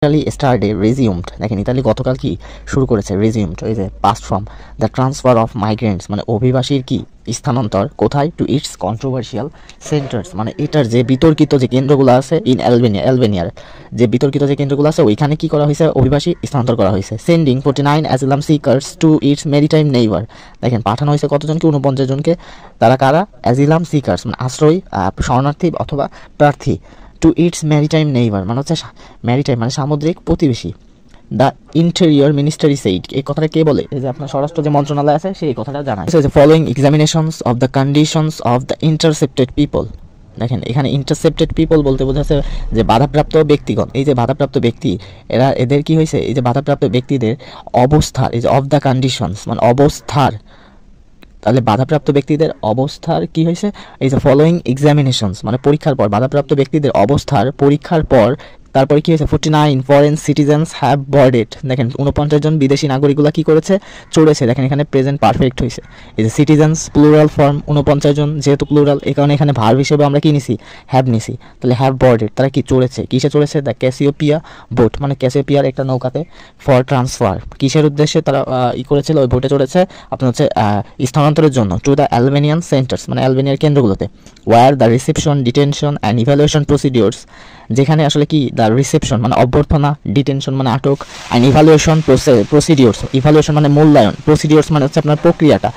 Italy স্টার্টে রেজিউমড, দেখেন Italy গতকাল কি শুরু করেছে, রেজিউমড, এই যে past form, the transfer of migrants মানে অভিবাসীর কি স্থানান্তর কোথায়, টু ইটস কন্ট্রোভার্সিয়াল সেন্টার্স মানে এটার যে বিতর্কিত যে কেন্দ্রগুলো আছে ইন অ্যালবেনিয়ার যে বিতর্কিত যে কেন্দ্রগুলো আছে ওইখানে কি করা হয়েছে, অভিবাসী স্থানান্তর করা হয়েছে। Sending 49 asylum seekers to its maritime neighbour, দেখেন পাঠানো হয়েছে কতজনকে, 49 জনকে। তারা কারা, অ্যাজিলাম সিকার্স মানে আশ্রয় শরণার্থী অথবা প্রার্থী, টু ইটস ম্যারিটাইম নেইবার মানে হচ্ছে ম্যারিটাইম মানে সামুদ্রিক প্রতিবেশী। দ্য ইন্টেরিয়র মিনিস্টারি সেইড, এই কথাটা কে বলে, এই যে আপনার স্বরাষ্ট্র যে মন্ত্রণালয় আছে সেই কথাটা জানায়। Following examinations of the conditions of the intercepted people, দেখেন এখানে ইন্টারসেপ্টেড পিপল বলতে বোঝাচ্ছে যে বাধাপ্রাপ্ত ব্যক্তিগণ, এই যে বাধাপ্রাপ্ত ব্যক্তি এদের কি হয়েছে, এই যে বাধাপ্রাপ্ত ব্যক্তিদের অবস্থার, এই যে অফ দ্য কন্ডিশনস মানে অবস্থার, তাহলে বাধাপ্রাপ্ত ব্যক্তিদের অবস্থার কি হয়েছে, এই যে ফলোয়িং এক্সামিনেশনস মানে পরীক্ষার পর বাধাপ্রাপ্ত ব্যক্তিদের অবস্থার পরীক্ষার পর তারপরে কি হয়েছে, 49 ফরেন সিটিজেন্স হ্যাভ বর্ডেড, দেখেন 49 জন বিদেশি নাগরিকগুলো কি করেছে, চড়েছে। দেখেন এখানে প্রেজেন্ট পারফেক্ট হয়েছে, এই যে সিটিজেন্স প্লুরাল ফর্ম 49 জন, যেহেতু প্লুরাল এই কারণে এখানে ভার্ব হিসেবে আমরা কি নিছি, হ্যাভ নিছি। তাহলে হ্যাভ বর্ডেড, তারা কি চড়েছে, কিসে চড়েছে, দ্য ক্যাসিওপিয়া বোট মানে ক্যাসিওপিয়ার একটা নৌকাতে, ফর ট্রান্সফার কিসের উদ্দেশ্যে তারা করেছিল, ওই বোটে চড়েছে আপনার হচ্ছে স্থানান্তরের জন্য, টু দ্য অ্যালবেনিয়ান সেন্টার্স মানে অ্যালবেনিয়ার কেন্দ্রগুলোতে, where the reception detention and evaluation procedures, যেখানে আসলে কি দ্য রিসেপশন মানে অভ্যর্থনা, ডিটেনশন মানে আটক, অ্যান্ড ইভ্যালুয়েশন প্রসিডিওর্স, ইভ্যালুয়েশন মানে মূল্যায়ন, প্রসিডিওর্স মানে হচ্ছে আপনার প্রক্রিয়াটা,